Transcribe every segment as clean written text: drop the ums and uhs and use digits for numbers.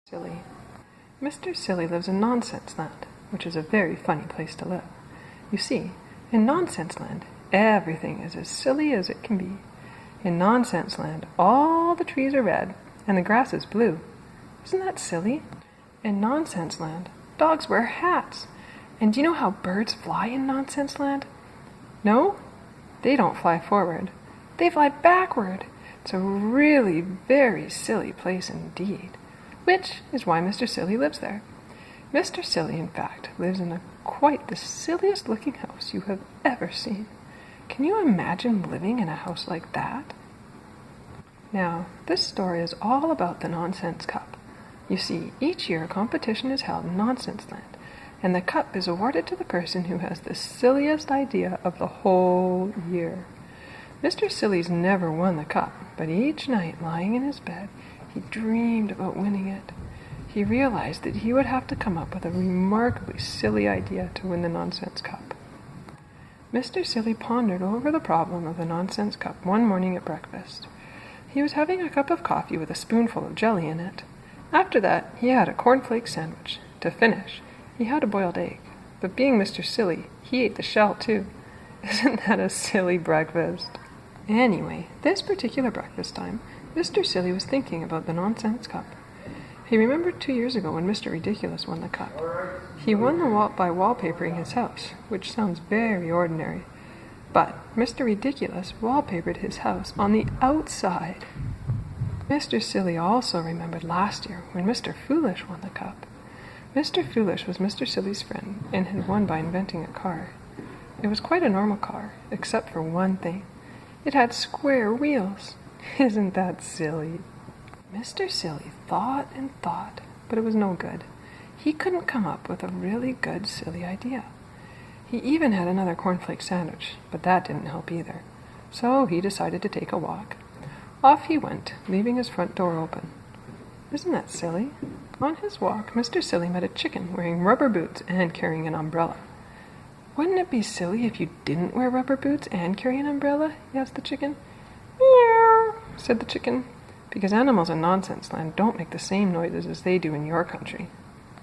Silly. Mr. Silly lives in Nonsense Land, which is a very funny place to live. You see, in Nonsense Land, everything is as silly as it can be. In Nonsense Land, all the trees are red and the grass is blue. Isn't that silly? In Nonsense Land, dogs wear hats. And do you know how birds fly in Nonsense Land? No? They don't fly forward. They fly backward. It's a really very silly place indeed. Which is why Mr. Silly lives there. Mr. Silly, in fact, lives in quite the silliest looking house you have ever seen. Can you imagine living in a house like that? Now, this story is all about the Nonsense Cup. You see, each year a competition is held in Nonsense Land, and the cup is awarded to the person who has the silliest idea of the whole year. Mr. Silly's never won the cup, but each night, lying in his bed, he dreamed about winning it. He realized that he would have to come up with a remarkably silly idea to win the Nonsense Cup. Mr. Silly pondered over the problem of the Nonsense Cup one morning at breakfast. He was having a cup of coffee with a spoonful of jelly in it. After that, he had a cornflake sandwich. To finish, he had a boiled egg. But being Mr. Silly, he ate the shell too. Isn't that a silly breakfast? Anyway, this particular breakfast time, Mr. Silly was thinking about the Nonsense Cup. He remembered 2 years ago when Mr. Ridiculous won the cup. He won the by wallpapering his house, which sounds very ordinary. But Mr. Ridiculous wallpapered his house on the outside. Mr. Silly also remembered last year when Mr. Foolish won the cup. Mr. Foolish was Mr. Silly's friend and had won by inventing a car. It was quite a normal car, except for one thing. It had square wheels. Isn't that silly? Mr. Silly thought and thought, but it was no good. He couldn't come up with a really good, silly idea. He even had another cornflake sandwich, but that didn't help either. So he decided to take a walk. Off he went, leaving his front door open. Isn't that silly? On his walk, Mr. Silly met a chicken wearing rubber boots and carrying an umbrella. Wouldn't it be silly if you didn't wear rubber boots and carry an umbrella? He asked the chicken. Meow, said the chicken, because animals in Nonsense Land don't make the same noises as they do in your country.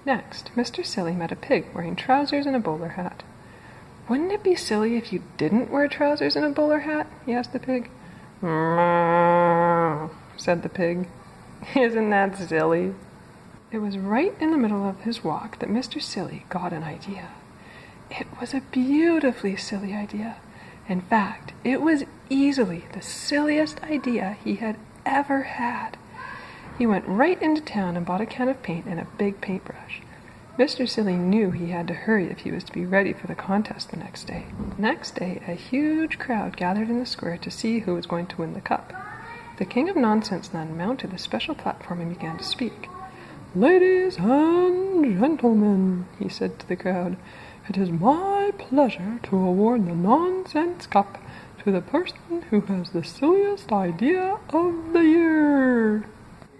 Next, Mr. Silly met a pig wearing trousers and a bowler hat. Wouldn't it be silly if you didn't wear trousers and a bowler hat? He asked the pig. Meow, said the pig. Isn't that silly? It was right in the middle of his walk that Mr. Silly got an idea. It was a beautifully silly idea. In fact, it was easily the silliest idea he had ever had. He went right into town and bought a can of paint and a big paintbrush. Mr. Silly knew he had to hurry if he was to be ready for the contest the next day. Next day, a huge crowd gathered in the square to see who was going to win the cup. The King of Nonsense Land mounted a special platform and began to speak. "Ladies and gentlemen," he said to the crowd, "it is my pleasure to award the Nonsense Cup to the person who has the silliest idea of the year."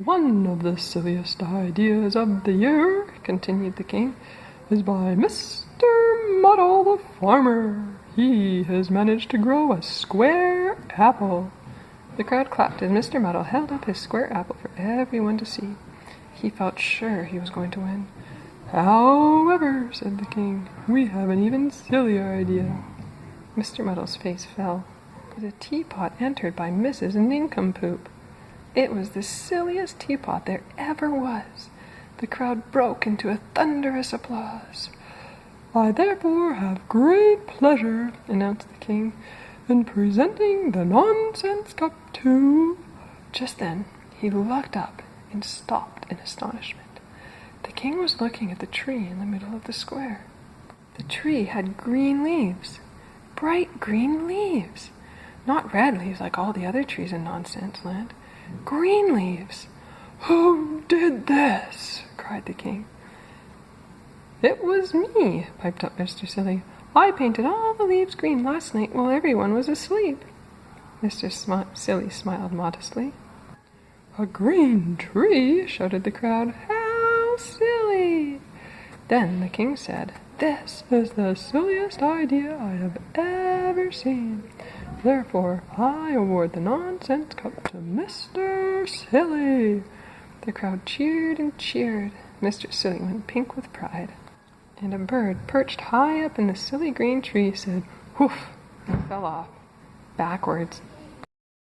"One of the silliest ideas of the year," continued the king, "is by Mr. Muddle the farmer. He has managed to grow a square apple." The crowd clapped as Mr. Muddle held up his square apple for everyone to see. He felt sure he was going to win. "However," said the king, "we have an even sillier idea." Mr. Muddle's face fell. The teapot entered by Mrs. Nincompoop. It was the silliest teapot there ever was. The crowd broke into a thunderous applause. "I therefore have great pleasure," announced the king, "in presenting the Nonsense Cup to—" Just then he looked up and stopped in astonishment. The king was looking at the tree in the middle of the square. The tree had green leaves, bright green leaves. Not red leaves like all the other trees in Nonsense Land. Green leaves. "Who did this?" cried the king. "It was me," piped up Mr. Silly. "I painted all the leaves green last night while everyone was asleep." Mr. Silly smiled modestly. "A green tree?" shouted the crowd. "How silly!" Then the king said, "This is the silliest idea I have ever seen. Therefore, I award the Nonsense Cup to Mr. Silly." The crowd cheered and cheered. Mr. Silly went pink with pride. And a bird perched high up in the silly green tree said, "Whoof," and fell off, backwards.